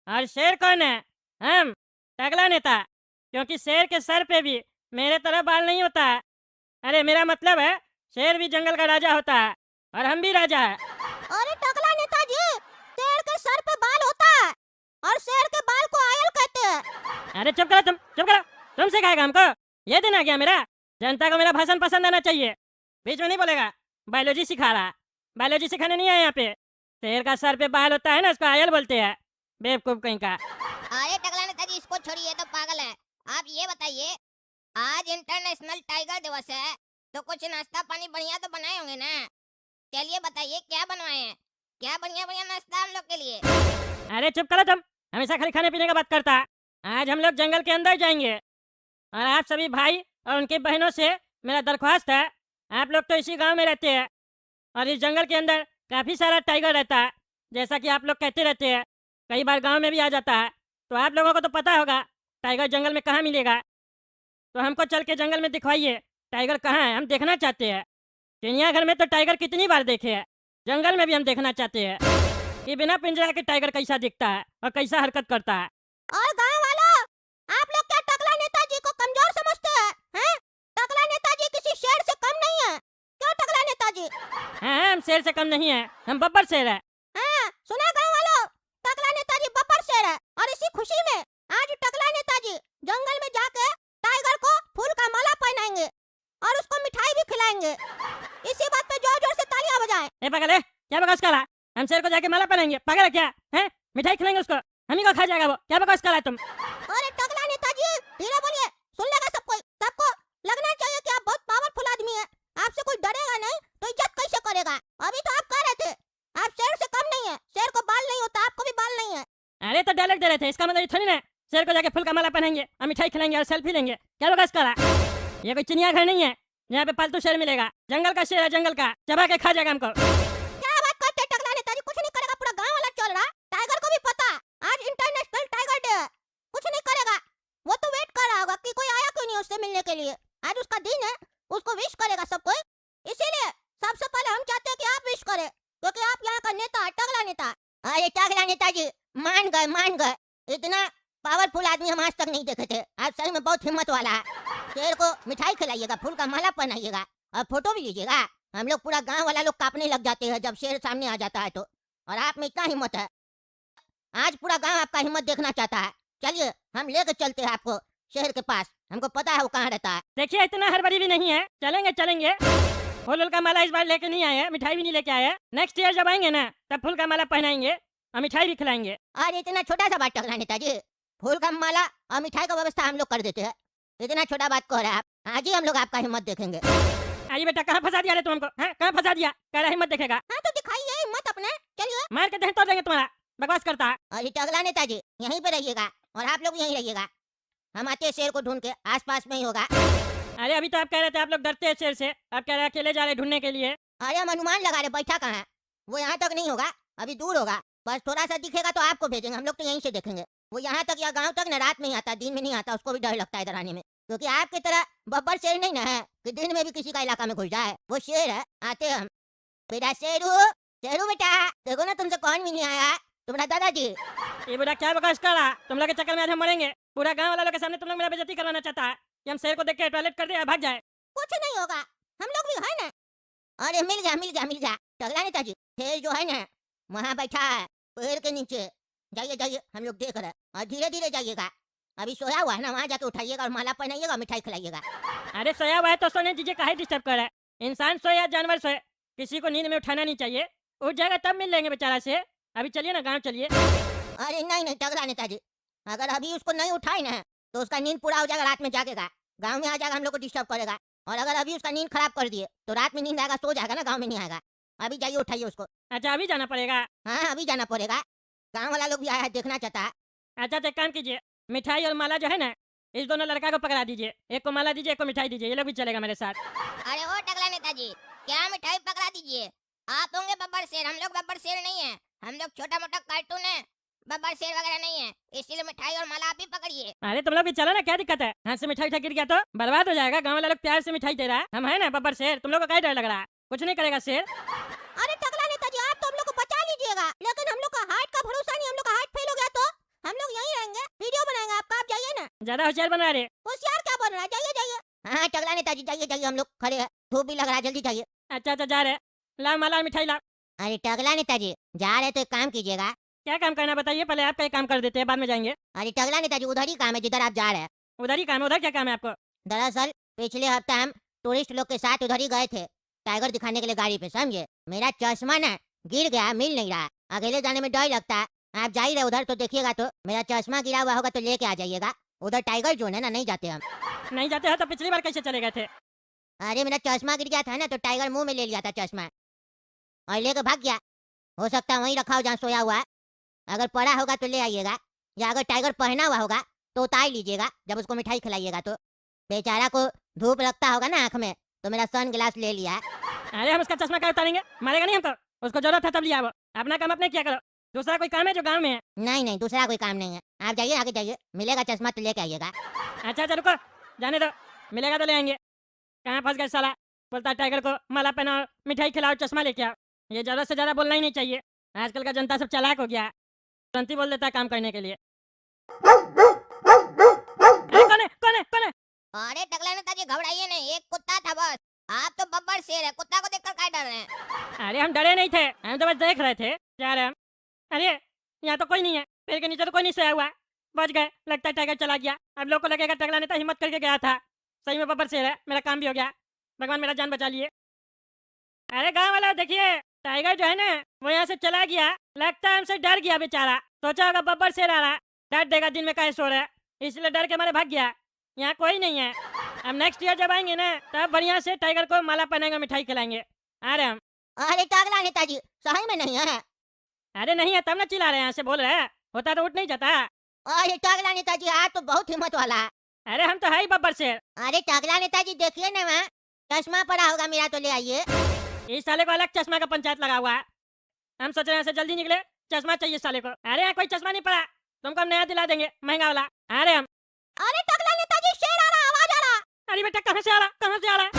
और शेर कौन है? हम, टकला नेता। क्योंकि शेर के सर पे भी मेरे तरह बाल नहीं होता है। अरे मेरा मतलब है, शेर भी जंगल का राजा होता है और हम भी राजा है। अरे टकला नेताजी, शेर के सर पे बाल होता है और शेर के बाल को आयल कहते हैं। अरे चुप करो तुम, चुप करो। तुम सिखाएगा हमको? ये दिन आ गया मेरा। जनता को मेरा भाषण पसंद आना चाहिए। बीच में नहीं बोलेगा। बायोलॉजी सिखा रहा। बायोलॉजी सिखाने नहीं आया यहाँ पे। शेर का सर पे बाल होता है ना, उसको आयल बोलते हैं। बेवकूफ कहीं का। अरे टकला नेताजी, इसको छोड़िए, तो पागल है। आप ये बताइए, आज इंटरनेशनल टाइगर दिवस है, तो कुछ नाश्ता पानी बढ़िया तो बनाए होंगे ना? चलिए बताइए, क्या बनवाए हैं? क्या बढ़िया बढ़िया नाश्ता हम लोग के लिए? अरे चुप करो तुम, हमेशा खाली खाने पीने का बात करता है। आज हम लोग जंगल के अंदर जाएंगे और आप सभी भाई और उनकी बहनों से मेरा दरख्वास्त है, आप लोग तो इसी गांव में रहते हैं और इस जंगल के अंदर काफ़ी सारा टाइगर रहता है, जैसा कि आप लोग कहते रहते हैं। कई बार गांव में भी आ जाता है, तो आप लोगों को तो पता होगा टाइगर जंगल में कहाँ मिलेगा। तो हमको चल के जंगल में दिखवाइए, टाइगर कहाँ है, हम देखना चाहते हैं। चिड़ियाघर में तो टाइगर कितनी बार देखे हैं, जंगल में भी हम देखना चाहते हैं कि बिना पिंजरा के टाइगर कैसा दिखता है और कैसा हरकत करता है। और गांव वालों, आप लोग क्या टकला नेताजी को कमजोर समझते हैं? टकला नेताजी किसी शेर से कम नहीं है। क्यों टकला नेताजी? हाँ, हम शेर से कम नहीं है, हम बब्बर शेर है। हाँ, सुना गांव वालों, टकला नेताजी बब्बर शेर है और इसी खुशी में आज टकला नेताजी जंगल में जाके टाइगर को फूल का माला पहनाएंगे और उसको मिठाई भी खिलाएंगे। इसी बात पे जोर जोर से तालियां बजाएं। ए पागल है, क्या बकवास कर रहा है? हम शेर को जाके माला पहनाएंगे, पागल है क्या? हैं, मिठाई खिलाएंगे उसको, हम ही को खा जाएगा वो। क्या बकवास कर रहा है तुम? अरे टकला नेताजी, धीरे बोलिए, सुन लेगा सब कोई। सबको लगना चाहिए कि आप बहुत पावरफुल आदमी हैं। आपसे कोई डरेगा नहीं तो इज्जत कैसे करेगा? अभी तो आप कह रहे थे आप शेर से कम नहीं है, शेर को बाल नहीं होता, आपको भी बाल नहीं है। अरे तो डायलॉग दे रहे थे, इसका मतलब ये थोड़ी ना शेर को जाके फूल का माला पहनाएंगे और मिठाई खिलाएंगे और सेल्फी लेंगे। क्या बकवास कर रहा है? ये कोई चिड़ियाघर नहीं है यहाँ पे पालतू शेर मिलेगा। जंगल का शेर है, जंगल का, चबा के खा जाएगा हमको। क्या बात करते हैं टकला नेताजी? कुछ नहीं करेगा, पूरा गांव वाला चल रहा। टाइगर को भी पता आज इंटरनेशनल टाइगर डे है, कुछ नहीं करेगा। वो तो वेट कर रहा होगा कि कोई आया क्यों नहीं उससे मिलने के लिए। आज उसका दिन है, उसको विश करेगा सब कोई। इसीलिए सबसे पहले हम चाहते हैं कि आप विश करें, क्योंकि आप यहाँ का नेता है, टकला नेता। अरे टकला नेताजी, मान गए मान गए। इतना पावरफुल आदमी हम आज तक नहीं देखे थे। आज सही में बहुत हिम्मत वाला है। शेर को मिठाई खिलाइएगा, फूल का माला पहनाइएगा और फोटो भी लीजिएगा। हम लोग पूरा गांव वाला लोग कांपने लग जाते हैं जब शेर सामने आ जाता है तो। और आप में इतना हिम्मत है, आज पूरा गांव आपका हिम्मत देखना चाहता है। चलिए हम लेकर चलते हैं आपको शेर के पास, हमको पता है वो कहाँ रहता है। देखिए इतना हड़बड़ी भी नहीं है, चलेंगे चलेंगे। फूल का माला इस बार लेके नहीं आए हैं, मिठाई भी नहीं लेके आए हैं। नेक्स्ट ईयर जब आएंगे ना, तब फूल का माला पहनाएंगे और मिठाई भी खिलाएंगे। और इतना छोटा सा बात टकला नेताजी, फूल का माला और मिठाई का व्यवस्था हम लोग कर देते हैं। इतना छोटा बात कह रहे हैं आप, आज ही हम लोग आपका हिम्मत देखेंगे। अरे बेटा कहाँ फंसा दिया रे तुम हमको? हैं, कहाँ फंसा दिया? कह रहा हिम्मत देखेगा। हाँ तो दिखाइए हिम्मत अपने, चलिए। मार के देह तोड़ देंगे तुम्हारा, बकवास करता है। और टकला नेताजी यहीं पे रहिएगा और आप लोग यहीं रहिएगा। हम आते हैं शेर को ढूंढ के, आसपास में ही होगा। अरे अभी तो आप कह रहे थे आप लोग डरते हैं शेर से, अब कह रहे हैं अकेले जा रहे ढूंढने के लिए। अरे हम अनुमान लगा रहे, बैठा कहाँ है? वो यहाँ तक नहीं होगा, अभी दूर होगा। बस थोड़ा सा दिखेगा तो आपको भेजेंगे, हम लोग तो यहीं से देखेंगे। वो यहाँ तक या गांव तक न रात में ही आता, दिन में नहीं आता, उसको भी डर लगता है इधर आने में। क्योंकि आपकी तरह बब्बर शेर नहीं ना है कि दिन में भी किसी का इलाका में घुस जाए। वो शेर है, आते हैं हम। बेटा शेरू, शेरू बेटा, देखो ना तुमसे कौन भी नहीं आया, तुम्हारा दादाजी। ये बुरा क्या बकवास कर रहा? तुम लोग के चक्कर में आज हम मरेंगे। पूरा गांव वाला लोग के सामने तुम लोग मेरा बेइज्जती करवाना चाहता है कि हम शेर को देख के टॉयलेट कर दे या भाग जाए। कुछ नहीं होगा, हम लोग भी है ना। अरे मिल गया मिल गया मिल गया। टकला नेताजी, शेर जो है ना वहाँ बैठा है पेड़ के नीचे। जाइए जाइए, हम लोग देख रहे हैं। और धीरे धीरे जाइएगा, अभी सोया हुआ है ना, वहाँ जाके उठाइएगा और माला पहनाइएगा, मिठाई खिलाइएगा। अरे सोया हुआ है तो सोने दीजिए, काहे डिस्टर्ब कर रहा है? इंसान सोए या जानवर सोए, किसी को नींद में उठाना नहीं चाहिए। उठ जाएगा तब मिल लेंगे बेचारा से। अभी चलिए ना गाँव चलिए। अरे नहीं नहीं टकला नेताजी, अगर अभी उसको नहीं उठाए ना तो उसका नींद पूरा हो जाएगा, रात में जागेगा, गाँव में आ जाएगा, हम लोग को डिस्टर्ब करेगा। और अगर अभी उसका नींद खराब कर दिए तो रात में नींद आएगा, सो जाएगा ना, गाँव में नहीं आएगा। अभी जाइए उठाइए उसको। अच्छा अभी जाना पड़ेगा? हाँ अभी जाना पड़ेगा, गाँव वाला लोग भी आया है, देखना चाहता है। अच्छा तो एक काम कीजिए, मिठाई और माला जो है ना, इस दोनों लड़का को पकड़ा दीजिए। एक को माला दीजिए, एक को मिठाई दीजिए, ये लोग भी चलेगा मेरे साथ। अरे ओ टकला नेताजी, क्या मिठाई पकड़ा दीजिए? आप होंगे बब्बर शेर, हम लोग बब्बर शेर नहीं है। हम लोग छोटा मोटा कार्टून है, बब्बर शेर वगैरह नहीं है। इसीलिए मिठाई और माला आप ही पकड़िए। अरे तुम लोग भी चलो ना, क्या दिक्कत है? हाथ से मिठाई उठा गिर गया तो बर्बाद हो जाएगा। गाँव वाला लोग प्यार से मिठाई दे रहा है, हम है ना बब्बर शेर, तुम लोग को क्या डर लग रहा है? कुछ नहीं करेगा शेर। अरे टकला नेताजी, आप तो हम लोग को बचा लीजिएगा, लेकिन हम लोग का हार्ट का भरोसा नहीं, हम लोग का हार्ट फेल हो गया तो ज्यादा होशियार बन रहा रे। होशियार क्या बन रहा है? जाइए जाइए। हाँ टकला नेताजी, जाइए जाइए, हम लोग खड़े हैं, धूप भी लग रहा है, जल्दी जाइए। अच्छा अच्छा जा रहे। लाओ माला और मिठाई लाओ। अरे टकला नेताजी, जा रहे तो एक काम कीजिएगा। क्या काम करना बताइए, पहले आप कई काम कर देते हैं, बाद में जाएंगे। अरे टकला नेताजी, उधर ही काम है जिधर आप जा रहे हैं। उधर ही काम है, उधर क्या काम है आपको? दरअसल पिछले हफ्ते हम टूरिस्ट लोग के साथ उधर ही गए थे, टाइगर दिखाने के लिए गाड़ी पे, समझे। मेरा चश्मा ना गिर गया, मिल नहीं रहा, अकेले जाने में डर लगता है। आप जा ही रहे उधर तो देखिएगा, तो मेरा चश्मा गिरा हुआ होगा तो लेके आ जाइएगा। उधर टाइगर जोन है ना, नहीं जाते हम। नहीं जाते हो तो पिछली बार कैसे चले गए थे? अरे मेरा चश्मा गिर गया था ना, तो टाइगर मुंह में ले लिया था चश्मा और लेके भाग गया। हो सकता है वहीं रखा हो जहाँ सोया हुआ है। अगर पड़ा होगा तो ले आइएगा, या अगर टाइगर पहना हुआ होगा तो उतार लीजिएगा जब उसको मिठाई खिलाइएगा तो। बेचारा को धूप लगता होगा ना आँख में, तो मेरा सन ग्लास ले लिया। अरे हम उसका चश्मा क्या उतारेंगे, मारेगा नहीं हमको। उसको जरूरत है तब लिया वो, अपना काम अपने किया करो। दूसरा कोई काम है जो गाँव में है? नहीं नहीं, दूसरा कोई काम नहीं है, आप जाइए आगे जाइए, मिलेगा चश्मा तो लेके आइएगा। अच्छा अच्छा रुको, जाने दो, मिलेगा तो ले आएंगे। कहाँ फंस गए साला, बोलता है टाइगर को माला पहनाओ, मिठाई खिलाओ, चश्मा लेके आओ। ये ज़्यादा से ज़्यादा बोलना ही नहीं चाहिए, आजकल का जनता सब चालाक हो गया है, तुरंत ही बोल देता है काम करने के लिए। कौन है कौन है कौन है? अरे टकला नेताजी घबराइए नहीं, एक कुत्ता था बस। आप तो बब्बर शेर है, कुत्ता को देखकर काय डर रहे हैं? अरे हम डरे नहीं थे, हम तो बस देख रहे थे जा रहे हम। अरे यहाँ तो कोई नहीं है, पेड़ के नीचे तो कोई नहीं सोया हुआ है। बच गए, लगता है टाइगर चला गया। अब लोग को लगेगा टकला नेता हिम्मत करके गया था, सही में बब्बर शेर है, मेरा काम भी हो गया, भगवान मेरा जान बचा लिए। अरे गाँव वाला देखिए, टाइगर जो है ना वो यहाँ से चला गया, लगता है हमसे डर गया बेचारा, सोचा होगा बब्बर शेर आ रहा, डर देगा दिन में काहे सो रहा है, इसलिए डर के मारे भाग गया। यहाँ कोई नहीं है, अब नेक्स्ट ईयर जब आएंगे ना तब बढ़िया से टाइगर को माला पहनाएंगे, मिठाई खिलाएंगे। आ रहे हम। अरे टकला नेताजी सही में नहीं है। अरे नहीं है तब ना चिल्ला रहे हैं, यहाँ से बोल रहे हैं, होता तो उठ नहीं जाता। अरे टकला नेताजी आप तो बहुत हिम्मत वाला है। अरे हम तो है ही बब्बर शेर। अरे टकला नेताजी देखिए ना, वहाँ चश्मा पड़ा होगा मेरा, तो ले आइए। इस साले को अलग चश्मा का पंचायत लगा हुआ है, हम सोच रहे हैं यहाँ से जल्दी निकले, चश्मा चाहिए साले को। अरे यहाँ कोई चश्मा नहीं पड़ा, तुमको हम नया दिला देंगे महंगा वाला। आ रहे हम। अरे टकला नेताजी शेर आ रहा, आवाज आ रहा। अरे बेटा कहाँ से आ रहा, कहाँ से आ रहा है?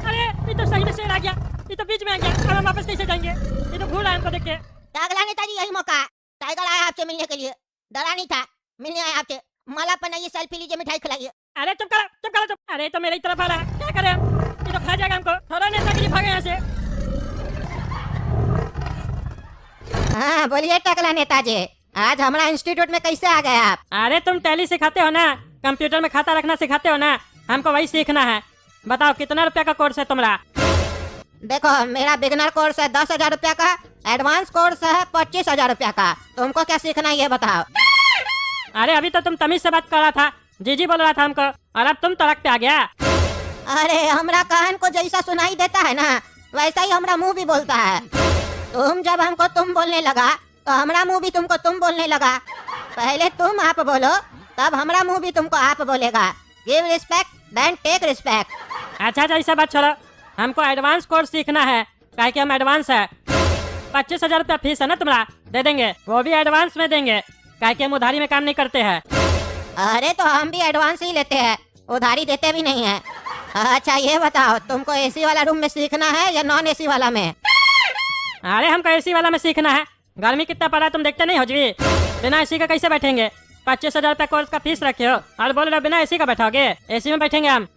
अरे ये तो सही में शेर आ गया, ये तो बीच में आ गया, अब हम वापस कैसे जाएंगे? ये तो घूर रहा है हमको देख के। टकला नेताजी यही मौका है, टाइगर आया आपसे मिलने के लिए, डरा नहीं था, मिलने आया आपसे। माला पहनाइए, सेल्फी लीजिए, मिठाई खिलाइए। अरे चुप करो चुप करो चुप। अरे तो मेरी तरफ आ रहा है, क्या करें हम? ये तो खा जाएगा हमको, थोड़ा नेतागिरी भागे यहाँ से। हाँ बोलिए टकला नेताजी, आज हमारा इंस्टीट्यूट में कैसे आ गए आप? अरे तुम टैली सिखाते हो ना, कंप्यूटर में खाता रखना सिखाते हो ना, हमको वही सीखना है। बताओ कितना रुपया का कोर्स है तुम्हारा? देखो मेरा बिगनर कोर्स है 10,000 रुपया का, एडवांस कोर्स है 25,000 रुपया का। तुमको क्या सीखना है ये बताओ। अरे अभी तो तुम तमीज से बात कर रहा था, जीजी बोल रहा था हमको, और अब तुम तड़क पे आ गया। अरे हमरा कान को जैसा सुनाई देता है ना, वैसा ही हमरा मुंह भी बोलता है। तुम जब हमको तुम बोलने लगा तो हमरा मुंह भी तुमको तुम बोलने लगा। पहले तुम आप बोलो, तब हमरा मुंह भी तुमको आप बोलेगा। Give respect then take respect. अच्छा अच्छा ऐसा बात छोड़ो, हमको एडवांस कोर्स सीखना है, काहे कि हम एडवांस है। 25,000 रुपया फीस है ना तुम्हारा, दे देंगे, वो भी एडवांस में देंगे, काहे कि हम उधारी में काम नहीं करते हैं। अरे तो हम भी एडवांस ही लेते हैं, उधारी देते भी नहीं है। अच्छा ये बताओ, तुमको एसी वाला रूम में सीखना है या नॉन एसी वाला में? अरे हमको एसी वाला में सीखना है, गर्मी कितना पड़ा है तुम देखते नहीं हो जी, बिना एसी का कैसे बैठेंगे? 25,000 रुपया कोर्स का फीस रखे हो और बोल रहे हो बिना एसी का बैठोगे? एसी में बैठेंगे हम।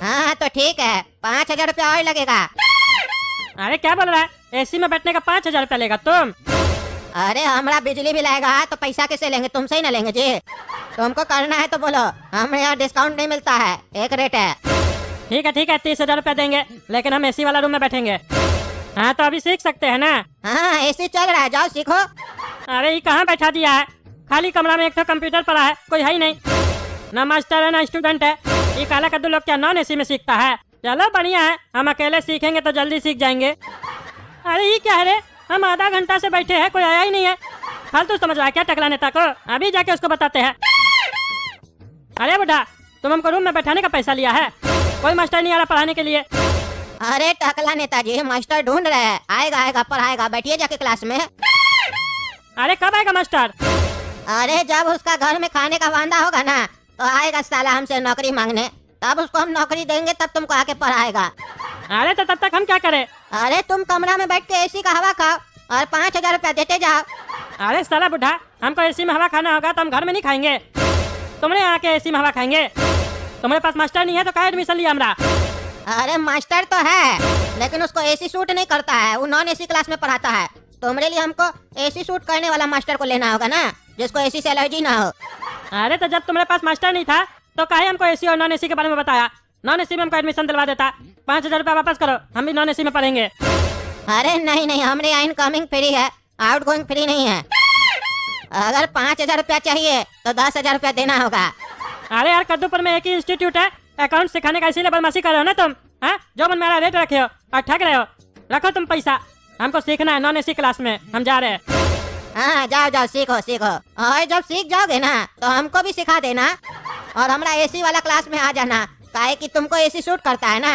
हाँ तो ठीक है, 5,000 रुपया और लगेगा। अरे क्या बोल रहा है, एसी में बैठने का 5,000 रुपया लेगा तुम? अरे हमारा बिजली बिल आएगा तो पैसा कैसे लेंगे, तुमसे ही ना लेंगे जी। तुमको करना है तो बोलो, हमें यहाँ डिस्काउंट नहीं मिलता है, एक रेट है। ठीक है 30,000 रुपया देंगे, लेकिन हम एसी वाला रूम में बैठेंगे। हाँ तो अभी सीख सकते हैं ना? हाँ एसी चल रहा है, जाओ सीखो। अरे ये कहाँ बैठा दिया है, खाली कमरा में एक तो कंप्यूटर पड़ा है, कोई है ही नहीं, ना मास्टर है ना स्टूडेंट है। ये काला कद्दू लोग क्या नॉन एसी में सीखता है? चलो बढ़िया है, हम अकेले सीखेंगे तो जल्दी सीख जाएंगे। अरे ये क्या है रे, हम आधा घंटा से बैठे हैं, कोई आया ही नहीं है। फालतू समझ रहा है क्या टकला नेता को? अभी जाके उसको बताते हैं। अरे बुढ़ा, तुम हमको रूम में बैठाने का पैसा लिया है, कोई मास्टर नहीं आ रहा पढ़ाने के लिए। अरे टकला नेताजी मास्टर ढूंढ रहे हैं, आएगा आएगा पढ़ाएगा, बैठिए जाके क्लास में। अरे कब आएगा मास्टर? अरे जब उसका घर में खाने का वांदा होगा ना तो आएगा साला हमसे नौकरी मांगने, तब उसको हम नौकरी देंगे, तब तुमको आके पढ़ाएगा। अरे तो तब तक हम क्या करें? अरे तुम कमरा में बैठ के एसी का हवा खाओ और 5,000 रुपया देते जाओ। अरे साला बुढ़ा, हमको एसी में हवा खाना होगा तो हम घर में नहीं खाएंगे। तुमने आके एसी में हवा खाएंगे। तुम्हारे पास मास्टर नहीं है तो क्या एडमिशन लिया हमरा? अरे मास्टर तो है, लेकिन उसको एसी सूट नहीं करता है, वो नॉन एसी क्लास में पढ़ाता है। तुम्हारे लिए हमको एसी सूट करने वाला मास्टर को लेना होगा ना, जिसको एसी से एलर्जी ना हो। अरे तो जब तुम्हारे पास मास्टर नहीं था तो काहे हमको एसी और नॉन एसी के बारे में बताया? नॉन एसी में हमको एडमिशन दिलवा देता। 5,000 रुपया वापस करो, हम भी नॉन एसी में पढ़ेंगे। अरे नहीं, हमारे यहाँ इनकमिंग फ्री है, आउट गोइंग फ्री नहीं है। अगर 5,000 रुपया चाहिए तो 10,000 रुपया देना होगा। अरे यार, कद्दूपुर में एक ही इंस्टीट्यूट है अकाउंट सिखाने का, इसीलिए बदमाशी कर रहे हो ना तुम? हाँ, जो मन मेरा रेट रखे हो और ठग रहे हो। रखो तुम पैसा, हमको सीखना है नॉन एसी क्लास में, हम जा रहे हैं। हाँ जाओ सीखो। और जब सीख जाओगे ना तो हमको भी सिखा देना और हमारा एसी वाला क्लास में आ जाना, काहे कि तुमको एसी सूट करता है ना।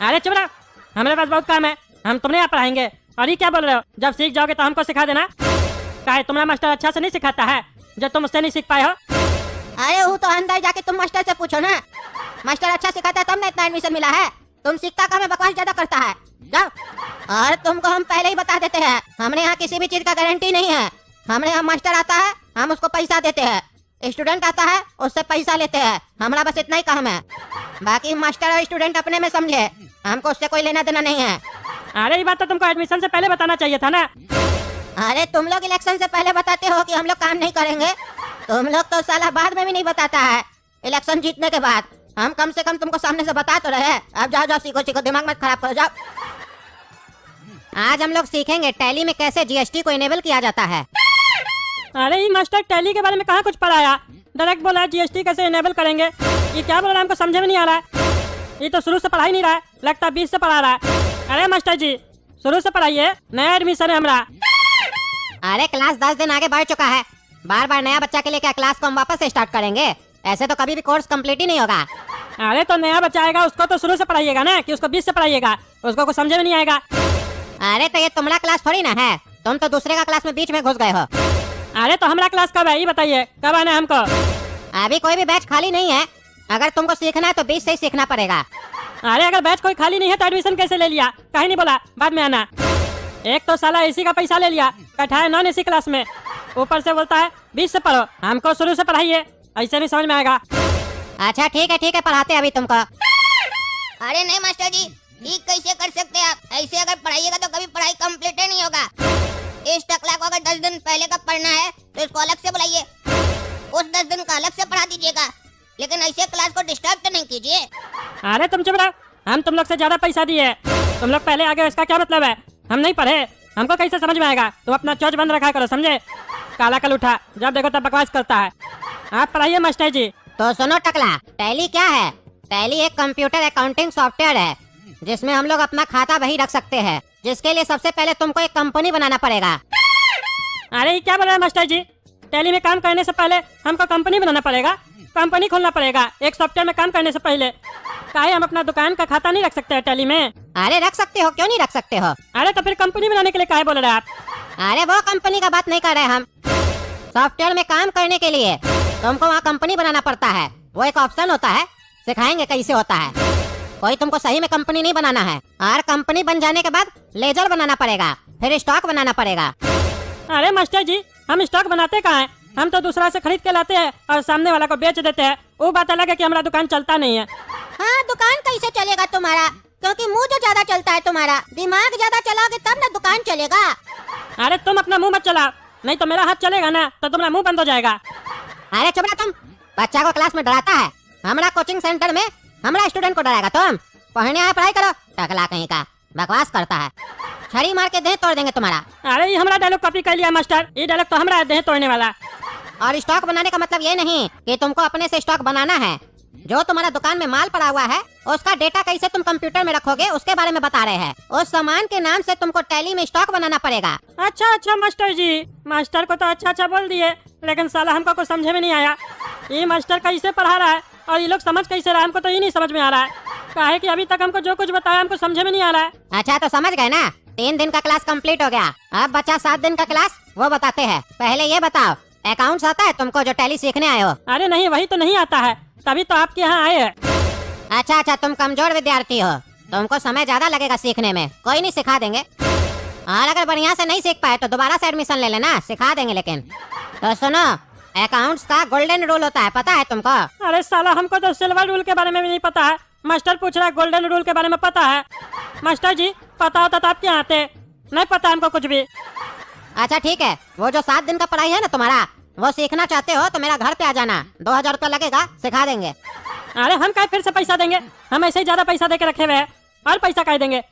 अरे चुप रहो, हमारे पास बहुत काम है, हम तुम्हें यहाँ पढ़ाएंगे। और ये क्या बोल रहे हो? जब सीख जाओगे तो हमको सिखा देना। काहे तुम्हारा मास्टर अच्छा से नहीं सिखाता है जो तुम उससे नहीं सीख पाए हो? अरे वो तो अंदर जाके तुम मास्टर से पूछो ना, मास्टर अच्छा सिखाता है तब ना इतना एडमिशन मिला है। तुम सीखता कम है, बकवास ज्यादा करता है। जाओ। और तुमको हम पहले ही बता देते हैं, हमारे यहाँ किसी भी चीज का गारंटी नहीं है। हमारे यहाँ मास्टर आता है, हम उसको पैसा देते हैं, स्टूडेंट आता है उससे पैसा लेते हैं। हमारा बस इतना ही काम है, बाकी मास्टर और स्टूडेंट अपने में समझे, हमको उससे कोई लेना देना नहीं है। अरे ये बात तो तुमको एडमिशन से पहले बताना चाहिए था ना। अरे तुम लोग इलेक्शन से पहले बताते हो कि हम लोग काम नहीं करेंगे, तुम लोग तो साला बाद में भी नहीं बताता है, इलेक्शन जीतने के बाद। हम कम से कम तुमको सामने से बता तो रहे। अब जाओ सीखो, दिमाग मत खराब करो, जाओ। आज हम लोग सीखेंगे टैली में कैसे जीएसटी को इनेबल किया जाता है। अरे ये मास्टर टैली के बारे में कहाँ कुछ पढ़ाया, डायरेक्ट बोला जीएसटी कैसे इनेबल करेंगे। ये क्या बोल रहा है हमको समझ में नहीं आ रहा है। ये तो शुरू से पढ़ा ही नहीं रहा है, लगता है 20 से पढ़ा रहा है। अरे मास्टर जी शुरू से पढ़ाइए, नया एडमिशन है हमारा। अरे क्लास 10 दिन आगे बढ़ चुका है, बार बार नया बच्चा के लिए क्या क्लास को हम वापस से स्टार्ट करेंगे? ऐसे तो कभी भी कोर्स कंप्लीट ही नहीं होगा। अरे तो नया बच्चा आएगा उसको तो शुरू से पढ़ाइएगा ना, कि उसको 20 से पढ़ाइएगा, उसको कुछ समझ में नहीं आएगा। अरे तो ये तुम्हारा क्लास थोड़ी ना है, तुम तो दूसरे का क्लास में बीच में घुस गए हो। अरे तो हमारा क्लास कब है ये बताइए, कब आना है हमको? अभी कोई भी बैच खाली नहीं है, अगर तुमको सीखना है तो बीच से ही सीखना पड़ेगा। अरे अगर बैच कोई खाली नहीं है तो एडमिशन कैसे ले लिया? कहीं नहीं बोला बाद में आना। एक तो साला एसी का पैसा ले लिया, बैठा है नॉन एसी क्लास में, ऊपर से बोलता है 20 से पढ़ो, हमको शुरू से पढ़ाइए, ऐसे नहीं समझ में आएगा। अच्छा ठीक है पढ़ाते अभी तुमको। अरे नहीं मास्टर जी, ये कैसे कर सकते हैं आप? ऐसे अगर पढ़ाइएगा तो कभी पढ़ाई कंप्लीट ही नहीं होगा। इस टकला को अगर 10 दिन पहले का पढ़ना है तो इसको अलग से बुलाइए, उस 10 दिन का अलग से पढ़ा दीजिएगा, लेकिन ऐसे क्लास को डिस्टर्ब तो नहीं कीजिए। अरे तुम चुप रहो, हम तुम लोग से ज्यादा पैसा दिए, तुम लोग पहले आगे, इसका क्या मतलब है? हम नहीं पढ़े, हमको कैसे समझ में आएगा? तुम अपना चोच बंद रखा करो, समझे? काला कल उठा, जब देखो तब बकवास करता है। आप पढ़ाइए मास्टर जी। तो सुनो टकला, टैली क्या है? टैली एक कंप्यूटर अकाउंटिंग सॉफ्टवेयर है जिसमें हम लोग अपना खाता बही रख सकते हैं, जिसके लिए सबसे पहले तुमको एक कंपनी बनाना पड़ेगा। अरे ये क्या बोल रहे हैं मास्टर जी? टैली में काम करने से पहले हमको कंपनी बनाना पड़ेगा, कंपनी खोलना पड़ेगा एक सॉफ्टवेयर में काम करने से पहले? काहे हम अपना दुकान का खाता नहीं रख सकते हैं टैली में? अरे रख सकते हो, क्यों नहीं रख सकते हो? अरे तो फिर कंपनी बनाने के लिए काहे बोल रहे हैं आप? अरे वो कंपनी का बात नहीं कर रहे हम, सॉफ्टवेयर में काम करने के लिए तुमको वहाँ कंपनी बनाना पड़ता है, वो एक ऑप्शन होता है, सिखाएंगे कैसे होता है। कोई तुमको सही में कंपनी नहीं बनाना है, और कंपनी बन जाने के बाद लेजर बनाना पड़ेगा, फिर स्टॉक बनाना पड़ेगा। अरे मास्टर जी हम स्टॉक बनाते कहाँ हैं? हम तो दूसरा से खरीद के लाते हैं और सामने वाला को बेच देते हैं, वो बात अलग है कि हमारा दुकान चलता नहीं है। हाँ दुकान कैसे चलेगा तुम्हारा? क्योंकि मुंह जो ज्यादा चलता है तुम्हारा, दिमाग ज्यादा चलाओगे तब ना दुकान चलेगा। अरे तुम अपना मुंह मत चलाओ, नहीं तो मेरा हाथ चलेगा ना तो तुम्हारा मुंह बंद हो जाएगा। अरे चुप रहो तुम, बच्चा को क्लास में डराता है, हमारा कोचिंग सेंटर में हमारा स्टूडेंट को डराएगा तुम? पढ़ने आए पढ़ाई करो, टकला कहीं का बकवास करता है, छड़ी मार के देह तोड़ देंगे तुम्हारा। अरे ये हमारा डायलॉग कॉपी कर लिया मास्टर, ये डायलॉग तो हमारा देह तोड़ने वाला। और स्टॉक बनाने का मतलब ये नहीं कि तुमको अपने से स्टॉक बनाना है, जो तुम्हारा दुकान में माल पड़ा हुआ है उसका डेटा कैसे तुम कंप्यूटर में रखोगे उसके बारे में बता रहे हैं। उस सामान के नाम से तुमको टैली में स्टॉक बनाना पड़ेगा। अच्छा मास्टर जी, मास्टर को तो अच्छा बोल दिए, लेकिन साला हमको कुछ समझे में नहीं आया। ये मास्टर कैसे पढ़ा रहा है और ये लोग समझ कैसे रहा है, हमको तो ये नहीं समझ में आ रहा है। काहे कि अभी तक हमको जो कुछ बताया हमको समझे में नहीं आ रहा है। अच्छा तो समझ गए ना, 3 दिन का क्लास कंप्लीट हो गया, अब बचा 7 दिन का क्लास, वो बताते हैं। पहले ये बताओ, अकाउंट्स आता है तुमको जो टैली सीखने आए हो? अरे नहीं, वही तो नहीं आता है, तभी तो आपके यहाँ आए हैं। अच्छा तुम कमजोर विद्यार्थी हो, तुमको समय ज्यादा लगेगा सीखने में, कोई नहीं सिखा देंगे, और अगर बढ़िया से नहीं सीख पाए तो दोबारा से एडमिशन ले लेना, सिखा देंगे। लेकिन तो सुनो, अकाउंट्स का गोल्डन रूल होता है, पता है तुमको? अरे साला हमको तो सिल्वर रूल के बारे में भी नहीं पता है। मास्टर पूछ रहा है गोल्डन रूल के बारे में पता है। मास्टर जी पता होता तो आप क्या आते, नहीं पता हमको कुछ भी। अच्छा ठीक है, वो जो 7 दिन का पढ़ाई है ना तुम्हारा, वो सीखना चाहते हो तो मेरा घर पे आ जाना, 2000 रुपया लगेगा, सिखा देंगे। अरे हम क्या फिर से पैसा देंगे, हम ऐसे ही ज्यादा पैसा दे के रखे हुए हैं, और पैसा क्या देंगे?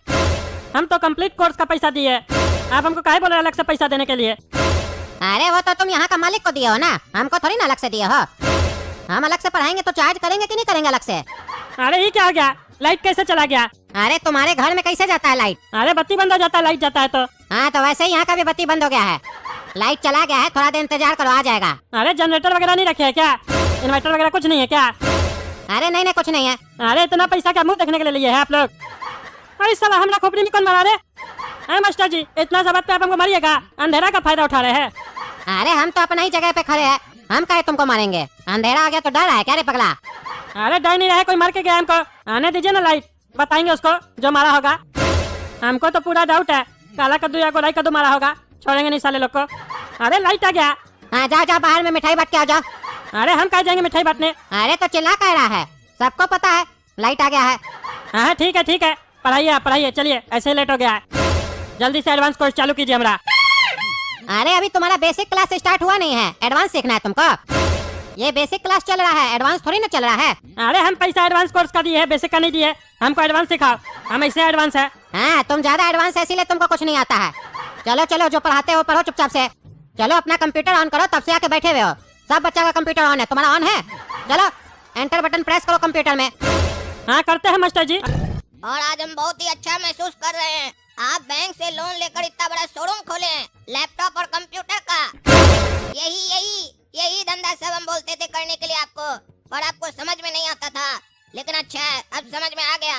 हम तो कंप्लीट कोर्स का पैसा दिए, आप हमको काहे बोल रहे अलग से पैसा देने के लिए? अरे वो तो तुम यहाँ का मालिक को दिए हो ना, हमको थोड़ी ना अलग से दिए हो। हम अलग से पढ़ाएंगे तो चार्ज करेंगे कि नहीं करेंगे अलग से? अरे ये क्या हो गया, लाइट कैसे चला गया? अरे तुम्हारे घर में कैसे जाता है लाइट? अरे बत्ती बंद हो जाता है, लाइट जाता है तो। हाँ तो वैसे ही यहाँ का भी बत्ती बंद हो गया है, लाइट चला गया है, थोड़ा देर इंतजार करो, आ जाएगा। अरे जनरेटर वगैरह नहीं रखे है क्या? इन्वर्टर वगैरह कुछ नहीं है क्या? अरे नहीं नहीं कुछ नहीं है। अरे इतना पैसा क्या मुंह देखने के लिए लिए है आप लोग? अरे साला हमरा खोपड़ी में कौन मारा रे? अरे मास्टर जी इतना जबरदस्त पे आप हमको मारिएगा, अंधेरा का फायदा उठा रहे हैं। अरे हम तो अपना ही जगह पे खड़े हैं, हम काहे तुमको मारेंगे? अंधेरा आ गया तो डर है क्या रे पगला? अरे डर नहीं रहे, कोई मार के गया हमको, आने दीजिए ना लाइट, बताएंगे उसको जो मारा होगा। हमको तो पूरा डाउट है, काला कद्दू या गोलाई कद्दू मारा होगा, छोड़ेंगे नहीं साले लोग को। अरे लाइट आ गया। हाँ जाओ जाओ बाहर में मिठाई बांट के आ जाओ। अरे हम कहाँ जाएंगे मिठाई बांटने? अरे तो चिल्ला कह रहा है, सबको पता है लाइट आ गया है। हाँ ठीक है, पढ़ाइए आप पढ़ाइए, चलिए ऐसे ही लेट हो गया है, जल्दी से एडवांस कोर्स चालू कीजिए हमरा। अरे अभी तुम्हारा बेसिक क्लास स्टार्ट हुआ नहीं है, एडवांस सीखना है तुमको। ये बेसिक क्लास चल रहा है, एडवांस थोड़ी ना चल रहा है। अरे हम पैसा एडवांस कोर्स का दिए है, बेसिक का नहीं दिए, हमको एडवांस सिखाओ, हम ऐसे एडवांस है। हाँ तुम ज्यादा एडवांस है इसीलिए तुमको कुछ नहीं आता है। चलो चलो जो पढ़ाते हो पढ़ो चुपचाप से। चलो अपना कंप्यूटर ऑन करो, तब से आके बैठे हुए हो। सब बच्चा का कंप्यूटर ऑन है, तुम्हारा ऑन है? चलो एंटर बटन प्रेस करो कंप्यूटर में। हाँ करते हैं मास्टर जी। और आज हम बहुत ही अच्छा महसूस कर रहे हैं, आप बैंक से लोन लेकर इतना बड़ा शोरूम खोले हैं, लैपटॉप और कंप्यूटर का। यही धंधा सब हम बोलते थे करने के लिए आपको, पर आपको समझ में नहीं आता था, लेकिन अच्छा है अब समझ में आ गया।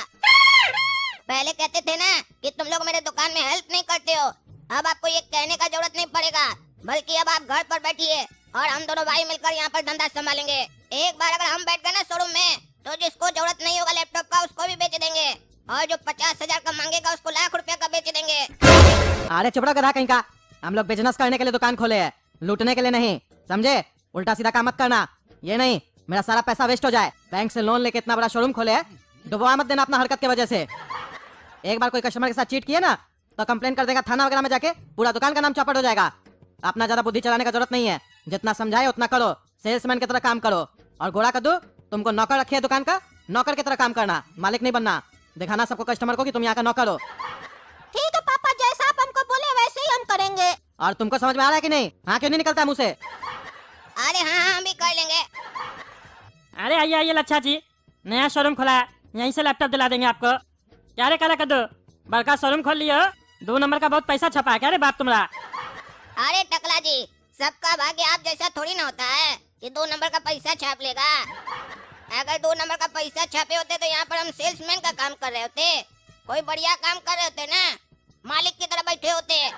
पहले कहते थे ना कि तुम लोग मेरे दुकान में हेल्प नहीं करते हो, अब आपको ये कहने का जरूरत नहीं पड़ेगा, बल्कि अब आप घर पर बैठिए और हम दोनों भाई मिलकर यहाँ पर धंधा संभालेंगे। एक बार अगर हम बैठ गए ना शोरूम में, तो जिसको जरूरत नहीं होगा लैपटॉप का उसको भी बेच देंगे, और जो 50,000 का मांगेगा उसको लाख रुपए का बेच देंगे। अरे चुपड़ा गधा कहीं का, हम लोग बिजनेस करने के लिए दुकान खोले हैं, लूटने के लिए नहीं, समझे? उल्टा सीधा काम मत करना, ये नहीं मेरा सारा पैसा वेस्ट हो जाए। बैंक से लोन लेके इतना बड़ा शोरूम खोले है, डुबवा मत देना अपना हरकत की वजह से। एक बार कोई कस्टमर के साथ चीट किए ना तो कंप्लेन कर देगा थाना वगैरह में जाके, पूरा दुकान का नाम चौपट हो जाएगा। अपना ज्यादा बुद्धि चलाने का जरूरत नहीं है, जितना समझाए उतना करो, सेल्समैन की तरह काम करो। और गोरा कद्दू तुमको नौकर रखे है दुकान का, नौकर की तरह काम करना, मालिक नहीं बनना। दिखाना सबको कस्टमर को कि तुम यहाँ का नौकर हो। ठीक है पापा, जैसा आप हमको बोले वैसे ही हम करेंगे। और तुमको समझ में आ रहा है कि नहीं? हाँ क्यों नहीं निकलता मुंह से? अरे हाँ हम भी कर लेंगे। अरे आइए लच्छा जी, नया शोरूम खोला है, यहीं से लैपटॉप दिला देंगे आपको। क्या रे काला कद्दू, बड़का शोरूम खोल लियो, 2 नंबर का बहुत पैसा छपा है क्या रे बाप तुम्हारा? अरे टकला जी, सबका भाग्य आप जैसा थोड़ी ना होता है कि 2 नंबर का पैसा छाप लेगा। अगर 2 नंबर का पैसा छापे होते तो यहाँ पर हम सेल्समैन का काम कर रहे होते, कोई बढ़िया काम कर रहे होते ना, मालिक की तरह बैठे होते।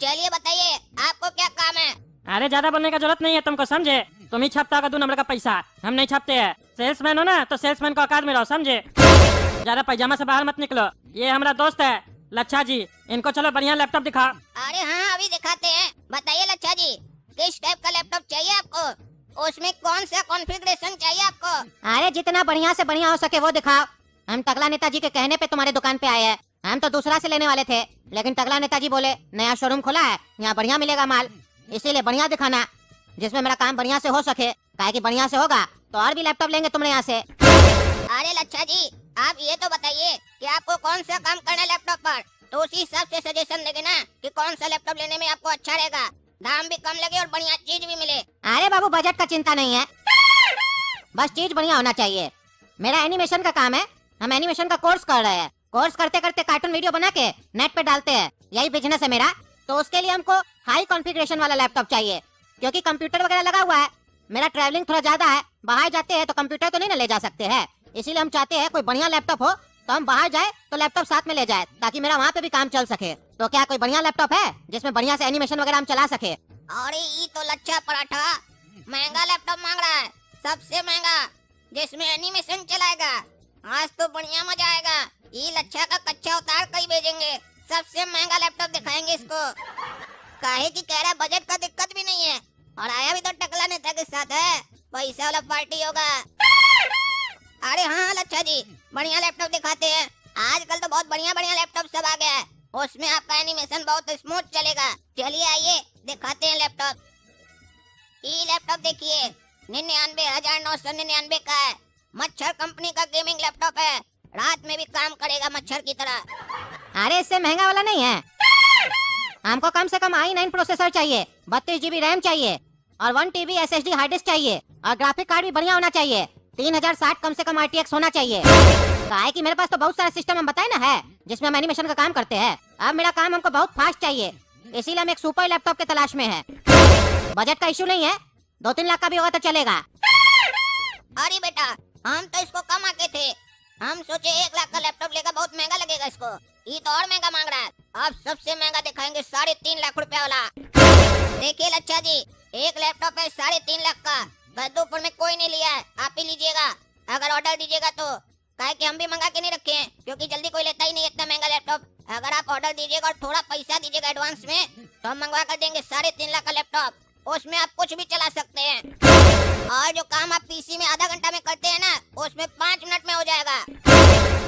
चलिए बताइए आपको क्या काम है? अरे ज्यादा बोलने का जरूरत नहीं है तुमको, समझे? तुम ही छापता होगा 2 नंबर का पैसा, हम नहीं छापते हैं। सेल्समैन हो ना तो सेल्समैन को औकात में रहो, समझे? ज्यादा पैजामा से बाहर मत निकलो। ये हमारा दोस्त है लच्छा जी, इनको चलो बढ़िया लैपटॉप दिखाओ। अरे हाँ अभी दिखाते हैं। बताइए लच्छा जी, किस टाइप का लैपटॉप चाहिए आपको? उसमें कौन सा कॉन्फ़िगरेशन चाहिए आपको? अरे जितना बढ़िया से बढ़िया हो सके वो दिखाओ। हम टकला नेताजी के कहने पे तुम्हारे दुकान पे आए हैं, हम तो दूसरा से लेने वाले थे, लेकिन टकला नेताजी बोले नया शोरूम खोला है, यहाँ बढ़िया मिलेगा माल, इसीलिए बढ़िया दिखाना जिसमें मेरा काम बढ़िया से हो सके। काहे कि बढ़िया से होगा तो और भी लैपटॉप लेंगे तुमने यहाँ से। अरे लच्छा जी, आप ये तो बताइए कि आपको कौन सा काम करना है लैपटॉप पर, तो उसी हिसाब से सजेशन देंगे ना कि कौन सा लैपटॉप लेने में आपको अच्छा रहेगा, दाम भी कम लगे और बढ़िया चीज भी मिले। अरे बाबू बजट का चिंता नहीं है, बस चीज बढ़िया होना चाहिए। मेरा एनिमेशन का काम है, हम एनिमेशन का कोर्स कर रहे हैं, कोर्स करते करते कार्टून वीडियो बना के नेट पे डालते हैं, यही बिजनेस है मेरा। तो उसके लिए हमको हाई कॉन्फ़िगरेशन वाला लैपटॉप चाहिए, क्योंकि कंप्यूटर वगैरह लगा हुआ है, मेरा ट्रैवलिंग थोड़ा ज्यादा है, बाहर जाते हैं तो कंप्यूटर तो नहीं ना ले जा सकते हैं, इसीलिए हम चाहते हैं कोई बढ़िया लैपटॉप हो तो हम बाहर जाए तो लैपटॉप साथ में ले जाए, ताकि मेरा वहाँ पे भी काम चल सके। तो क्या कोई बढ़िया लैपटॉप है जिसमें बढ़िया से एनिमेशन वगैरह हम चला सके? अरे ये तो लच्छा पराठा महंगा लैपटॉप मांग रहा है, सबसे महंगा, जिसमें एनिमेशन चलाएगा। आज तो बढ़िया मजा आएगा, ये लच्छा का कच्चा उतार कहीं भेजेंगे, सबसे महंगा लैपटॉप दिखाएंगे इसको। काहे की कह रहा है बजट का दिक्कत भी नहीं है, और आया भी तो टकला नेता के साथ है, पैसा वाला पार्टी होगा। अरे हाँ लच्छा जी, बढ़िया लैपटॉप दिखाते हैं। आजकल तो बहुत बढ़िया बढ़िया लैपटॉप सब आ गया है, उसमें आपका एनिमेशन बहुत स्मूथ चलेगा। चलिए आइए दिखाते हैं लैपटॉप। ये लैपटॉप देखिए, 99,999 का है। मच्छर कंपनी का गेमिंग लैपटॉप है, रात में भी काम करेगा मच्छर की तरह। अरे इससे महंगा वाला नहीं है। हमको कम से कम i9 प्रोसेसर चाहिए, 32 GB रैम चाहिए और 1 TB SSD हार्ड डिस्क चाहिए और ग्राफिक कार्ड भी बढ़िया होना चाहिए। 3060 कम से कम RTX होना चाहिए। काहे कि मेरे पास तो बहुत सारा सिस्टम हम बताए ना है जिसमें हम एनिमेशन का काम करते हैं। अब मेरा काम हमको बहुत फास्ट चाहिए, इसीलिए हम एक सुपर लैपटॉप के तलाश में है। बजट का इशू नहीं है, 2-3 लाख का भी होगा तो चलेगा। अरे बेटा, हम तो इसको कम आके थे, हम सोचे 1 लाख का लैपटॉप लेगा, बहुत महंगा लगेगा इसको। ये तो और महंगा मांग रहा है। अब सबसे महंगा दिखाएंगे 3.5 लाख रुपए वाला। देखिए लच्छा जी, एक लैपटॉप है 3.5 लाख का। कद्दूपुर में कोई नहीं लिया है, आप ही लीजिएगा। अगर ऑर्डर दीजिएगा तो, काहे कि हम भी मंगा के नहीं रखे हैं, क्योंकि जल्दी कोई लेता ही नहीं इतना महंगा लैपटॉप। अगर आप ऑर्डर दीजिएगा और थोड़ा पैसा दीजिएगा एडवांस में, तो हम मंगवा कर देंगे 3.5 लाख का लैपटॉप। उसमें आप कुछ भी चला सकते हैं और जो काम आप पीसी में आधा घंटा में करते हैं ना, उसमें 5 मिनट में हो जाएगा।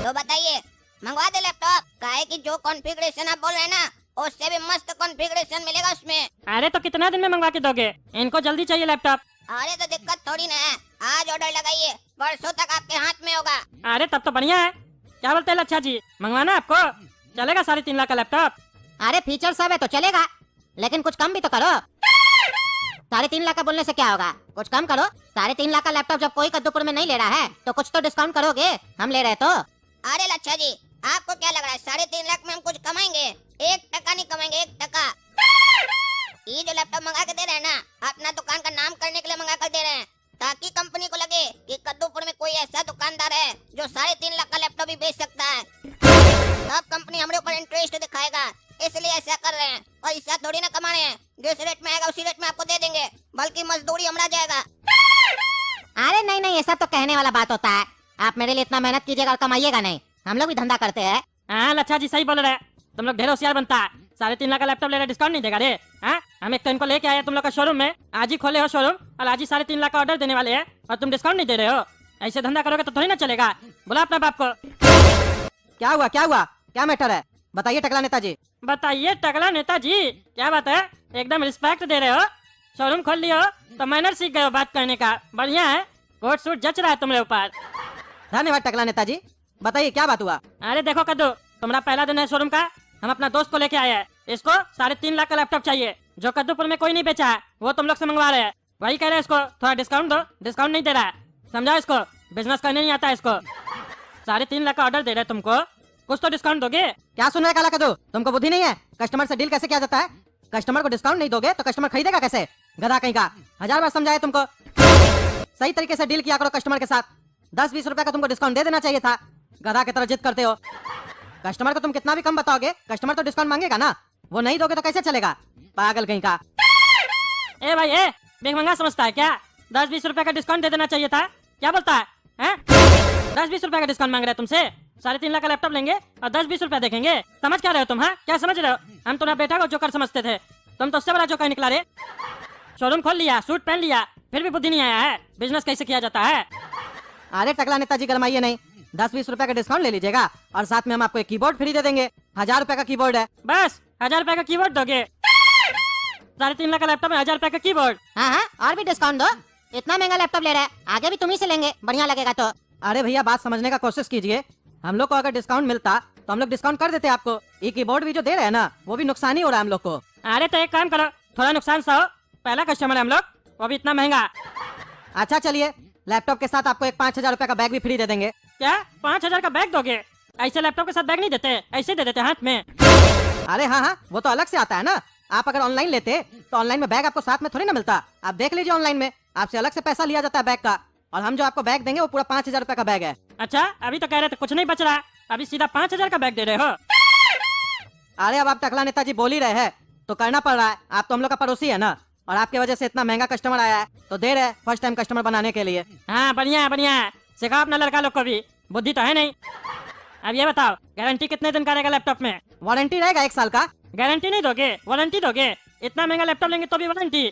तो बताइए, मंगवा दे लैपटॉप? काहे कि जो कॉन्फ़िगरेशन आप बोल रहे हैं ना, उससे भी मस्त कॉन्फ़िगरेशन मिलेगा उसमें। अरे तो कितना दिन में मंगवा के दोगे? इनको जल्दी चाहिए लैपटॉप। अरे तो दिक्कत थोड़ी ना है, आज ऑर्डर लगाइए, परसों तक आपके हाथ में होगा। अरे तब तो बढ़िया है। क्या बोलते हैं लच्छा जी, मंगवाना आपको? चलेगा 3.5 लाख का लैपटॉप? अरे फीचर सब है तो चलेगा, लेकिन कुछ कम भी तो करो। 3.5 लाख का बोलने से क्या होगा, कुछ कम करो। 3.5 लाख का लैपटॉप जब कोई कद्दूपुर में नहीं ले रहा है तो कुछ तो डिस्काउंट करोगे, हम ले रहे तो। अरे लच्छा जी, आपको क्या लग रहा है 3.5 लाख में हम कुछ कमाएंगे? 1 टका नहीं कमाएंगे, 1 टका। ये जो लैपटॉप मंगा के दे रहे हैं ना, अपना दुकान का नाम करने के लिए मंगा कर दे रहे हैं, ताकि कंपनी को लगे कि कद्दूपुर में कोई ऐसा दुकानदार है जो 3.5 लाख का लैपटॉप भी बेच सकता है। तब कंपनी हमारे ऊपर इंटरेस्ट दिखाएगा, इसलिए ऐसा कर रहे हैं। पैसा थोड़ी ना कमा रहे हैं, जिस रेट में आएगा उसी रेट में आपको दे देंगे, बल्कि मजदूरी हमारा जाएगा। अरे नहीं नहीं, ये सब तो कहने वाला बात होता है। आप मेरे लिए इतना मेहनत कीजिएगा और कमाइएगा नहीं, हम लोग भी धंधा करते हैं। हाँ लच्छा जी सही बोल रहे हैं, तुम लोग ढेर होशियार बनता है। 3.5 लाख का लैपटॉप ले रहे, डिस्काउंट नहीं देगा रे? हाँ, हम एक तो इनको लेके आए तुम लोग का शोरूम में, आज ही खोले हो शोरूम और आज ही 3.5 लाख का ऑर्डर देने वाले हैं और तुम डिस्काउंट नहीं दे रहे हो। ऐसे धंधा करोगे तो थोड़ी ना चलेगा। बोला अपना बाप को। क्या हुआ क्या हुआ, क्या मैटर है, बताइए टकला नेताजी। बताइए टकला नेताजी, क्या बात है? एकदम रिस्पेक्ट दे रहे हो, शोरूम खोल लियो तो मैनर सीख गए हो बात करने का। बढ़िया है, कोट सूट जच रहा है तुम्हारे ऊपर। धन्यवाद टकला नेताजी, बताइए क्या बात हुआ। अरे देखो कद्दू, तुम्हारा पहला दिन है शोरूम का, हम अपना दोस्त को लेके आए हैं। इसको 3.5 लाख का लैपटॉप चाहिए, जो कद्दूपुर में कोई नहीं बेचा है, वो तुम लोग से मंगवा रहे हैं। वही कह रहे हैं इसको थोड़ा डिस्काउंट दो, डिस्काउंट नहीं दे रहा है। समझाओ इसको, बिजनेस करने नहीं आता है इसको। 3.5 लाख का ऑर्डर दे रहे हैं तुमको, कुछ तो डिस्काउंट दोगे? क्या सुन रहे काला कद्दू, तुमको बुद्धि नहीं है? कस्टमर से डील कैसे किया जाता है? कस्टमर को डिस्काउंट नहीं दोगे तो कस्टमर खरीदेगा कैसे? गधा कहीं का, 1000 बार समझाया तुमको। सही तरीके से डील किया करो कस्टमर के साथ। 10-20 रुपए का तुमको डिस्काउंट दे देना चाहिए था, गधा की तरह जिद करते हो। कस्टमर को तुम कितना भी कम बताओगे, कस्टमर तो डिस्काउंट मांगेगा ना, वो नहीं दोगे तो कैसे चलेगा, पागल कहीं का। ए भाई ए, बेमंगा समझता है क्या? 10-20 रुपए का डिस्काउंट दे देना चाहिए था, क्या बोलता है? 10-20 रुपए का डिस्काउंट मांग रहे हैं तुमसे? 3.5 लाख का लैपटॉप लेंगे और 10-20 रुपए देखेंगे, समझ क्या रहे हो तुम? हाँ, क्या समझ रहे हो? हम तुम्हारा बेटा को जोकर समझते थे, तुम तो उससे बड़ा जोकर निकला रे। शोरूम खोल लिया, सूट पहन लिया, फिर भी बुद्धि नहीं आया है, बिजनेस कैसे किया जाता है? अरे टकला नेताजी गरमाइए नहीं, 10-20 रुपए का डिस्काउंट ले लीजिएगा और साथ में हम आपको एक कीबोर्ड फ्री दे देंगे। 1000 रुपए का कीबोर्ड है। बस 1000 रुपए का कीबोर्ड दोगे? 3.5 लाख का लैपटॉप में 1000 रुपए का कीबोर्ड? हाँ हाँ, और भी डिस्काउंट दो। इतना महंगा लैपटॉप ले रहे हैं, आगे भी तुम ही से लेंगे, बढ़िया लगेगा तो। अरे भैया बात समझने का कोशिश कीजिए, हम लोग को अगर डिस्काउंट मिलता तो हम लोग डिस्काउंट कर देते आपको। ये कीबोर्ड भी जो दे रहे हैं ना, वो भी नुकसान ही हो रहा है हम लोग को। अरे तो एक काम करो, थोड़ा नुकसान सा हो, पहला कस्टमर है हम लोग, वो भी इतना महंगा। अच्छा चलिए, लैपटॉप के साथ आपको एक 5000 रुपए का बैग भी फ्री दे देंगे। क्या 5000 का बैग दोगे? ऐसे लैपटॉप के साथ बैग नहीं देते, ऐसे दे देते हाथ में। अरे हाँ हाँ, वो तो अलग से आता है ना। आप अगर ऑनलाइन लेते तो ऑनलाइन में बैग आपको साथ में थोड़ी ना मिलता। आप देख लीजिए, ऑनलाइन में आपसे अलग से पैसा लिया जाता है बैग का, और हम जो आपको बैग देंगे वो पूरा 5000 रुपए का बैग है। अच्छा, अभी तो कह रहे थे कुछ नहीं बच रहा, अभी सीधा 5000 का बैग दे रहे हो? अरे अब आप टकला नेताजी बोल ही रहे हैं तो करना पड़ रहा है, आप तो हम लोग का पड़ोसी है ना, और आपके वजह से इतना महंगा कस्टमर आया है तो दे रहे हैं फर्स्ट टाइम कस्टमर बनाने के लिए। हाँ बढ़िया है, बढ़िया है, सिखाओ अपना लड़का लोग को भी, बुद्धि तो है नहीं। अब ये बताओ, गारंटी कितने दिन का रहेगा लैपटॉप में? वारंटी रहेगा 1 साल का। गारंटी नहीं दोगे, वारंटी दोगे? इतना महंगा लैपटॉप लेंगे तो भी वारंटी?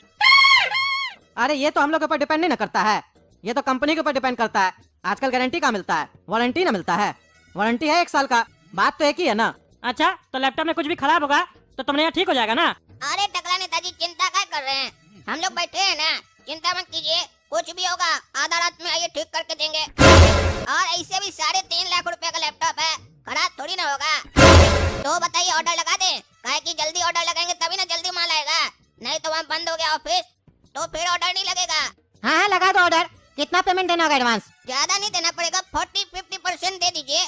अरे ये तो हम लोग के ऊपर डिपेंड नहीं ना करता है, ये तो कंपनी के ऊपर डिपेंड करता है। आजकल गारंटी का मिलता है, वारंटी ना मिलता है। वारंटी है 1 साल का, बात तो एक ही है ना। अच्छा तो लैपटॉप में कुछ भी खराब होगा तो तुमने यहाँ ठीक हो जाएगा ना। अरे टकला नेताजी चिंता क्या कर रहे हैं, हम लोग बैठे हैं ना, चिंता मत कीजिए, कुछ भी होगा आधा रात में आइए ठीक करके देंगे। और ऐसे भी 3.5 लाख रुपए का लैपटॉप है, खराब थोड़ी ना होगा। तो बताइए ऑर्डर लगा दें, काहे कि जल्दी ऑर्डर लगाएंगे तभी ना जल्दी माल आएगा, नहीं तो वहाँ बंद हो गया ऑफिस तो फिर ऑर्डर नहीं लगेगा। हाँ हाँ लगा दो ऑर्डर। कितना पेमेंट देना होगा एडवांस? ज्यादा नहीं देना पड़ेगा, 40-50% दे दीजिए।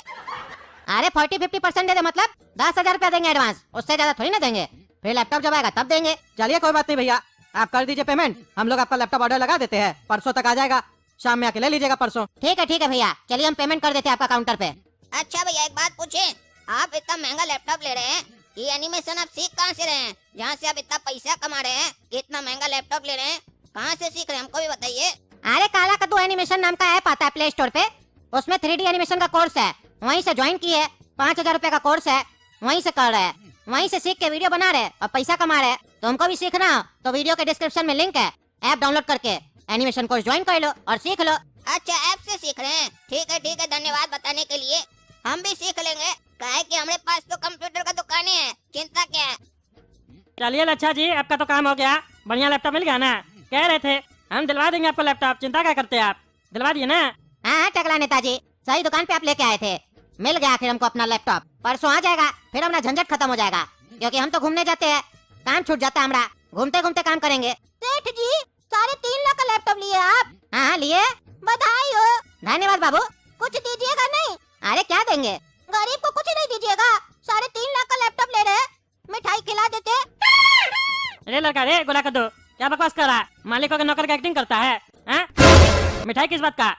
अरे 40-50% दे दे मतलब 10,000 रुपया देंगे एडवांस, उससे ज्यादा थोड़ी ना देंगे। फिर लैपटॉप जब आएगा तब देंगे। चलिए कोई बात नहीं भैया, आप कर दीजिए पेमेंट, हम लोग आपका लैपटॉप ऑर्डर लगा देते हैं, परसों तक आ जाएगा, शाम में आके ले लीजिएगा परसों। ठीक है भैया, चलिए हम पेमेंट कर देते हैं आपका काउंटर पे। अच्छा भैया एक बात पूछे, आप इतना महंगा लैपटॉप ले रहे हैं, ये एनिमेशन आप सीख कहाँ से रहे हैं? जहाँ से आप इतना पैसा कमा रहे हैं, इतना महंगा लैपटॉप ले रहे हैं, कहाँ से सीख रहे हैं हमको भी बताइए। अरे काला कद्दू एनिमेशन नाम का ऐप आता है प्ले स्टोर पे, उसमें 3D एनिमेशन का कोर्स है, वहीं से ज्वाइन किए। 5,000 रुपए का कोर्स है, वहीं से कर रहे हैं, वहीं से सीख के वीडियो बना रहे और पैसा कमा रहे। तुमको भी सीखना हो तो वीडियो के डिस्क्रिप्शन में लिंक है, ऐप डाउनलोड करके एनिमेशन कोर्स ज्वाइन कर लो और सीख लो। अच्छा ऐप से सीख रहे हैं, ठीक है धन्यवाद बताने के लिए, हम भी सीख लेंगे, काहे कि हमारे पास तो कंप्यूटर का दुकान है, चिंता क्या है। चलिए लच्छा जी आपका तो काम हो गया, बढ़िया लैपटॉप मिल गया ना। कह रहे थे हम दिलवा देंगे आपको लैपटॉप, चिंता क्या करते हैं आप, दिलवा दिए ना। हाँ टकला नेताजी, सही दुकान पे आप लेके आए थे, मिल गया आखिर हमको अपना लैपटॉप। परसों आ जाएगा, फिर हमारा झंझट खत्म हो जाएगा, क्योंकि हम तो घूमने जाते हैं, काम छूट जाता है हमारा, घूमते घूमते काम करेंगे। सेठ जी 3.5 लाख का लैपटॉप लिए आप, हाँ लिए, बधाई हो। धन्यवाद बाबू। कुछ दीजिएगा नहीं? अरे क्या देंगे? गरीब को कुछ नहीं दीजिएगा? 3.5 लाख का लैपटॉप ले रहे हैं, मिठाई खिला देते। अरे लड़का रे गोला कर दो, क्या बकवास कर रहा है, मालिक को नौकर का एक्टिंग करता है हाँ? मिठाई किस बात का,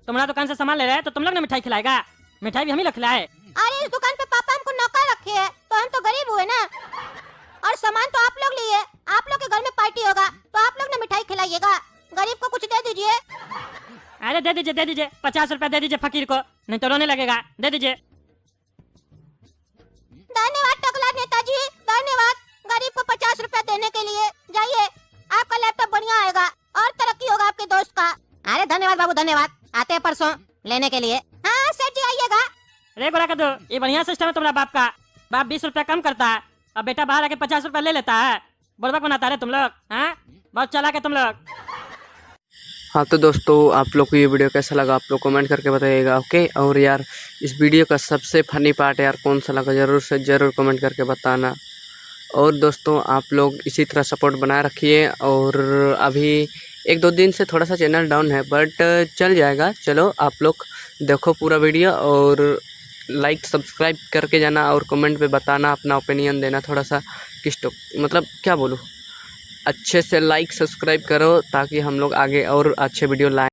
तुम्हारा दुकान से सामान ले रहे हैं तो तुम लोग ने मिठाई खिलाएगा, मिठाई भी हम ही लोग खिलाए। अरे इस दुकान पे पापा हमको नौकर रखे हैं, तो हम तो गरीब हुए ना, और सामान तो आप लोग लिए, आप लोग के घर में पार्टी होगा तो आप लोग ने मिठाई खिलाइएगा, गरीब को कुछ दे दीजिए। अरे दे दीजिए 50 रुपया दे दीजिए फकीर को, नहीं तो रोने लगेगा, दे दीजिए। धन्यवाद टकला नेताजी, धन्यवाद गरीब को 50 रुपया देने के लिए। जाइए, आपका लैपटॉप बढ़िया आएगा और तरक्की होगा आपके दोस्त का। अरे धन्यवाद बाबू धन्यवाद, आते हैं परसों लेने के लिए। हाँ सेठ जी आइएगा। अरे गोला कर दो, ये बढ़िया सिस्टम है तुम्हारा बाप का, बाप 20 रुपया कम करता है और बेटा बाहर आके 50 रुपया ले लेता है, बुड़बक बनाता है तुम लोग हाँ, बहुत चालाक है तुम लोग। हाँ तो दोस्तों आप लोग को ये वीडियो कैसा लगा आप लोग कमेंट करके बताइएगा ओके। और यार इस वीडियो का सबसे फनी पार्ट यार कौन सा लगा ज़रूर से ज़रूर कमेंट करके बताना। और दोस्तों आप लोग इसी तरह सपोर्ट बनाए रखिए। और अभी 1-2 दिन से थोड़ा सा चैनल डाउन है बट चल जाएगा। चलो आप लोग देखो पूरा वीडियो और लाइक सब्सक्राइब करके जाना और कमेंट पे बताना अपना ओपिनियन देना थोड़ा सा किस तो मतलब क्या बोलूँ, अच्छे से लाइक सब्सक्राइब करो ताकि हम लोग आगे और अच्छे वीडियो लाएँ।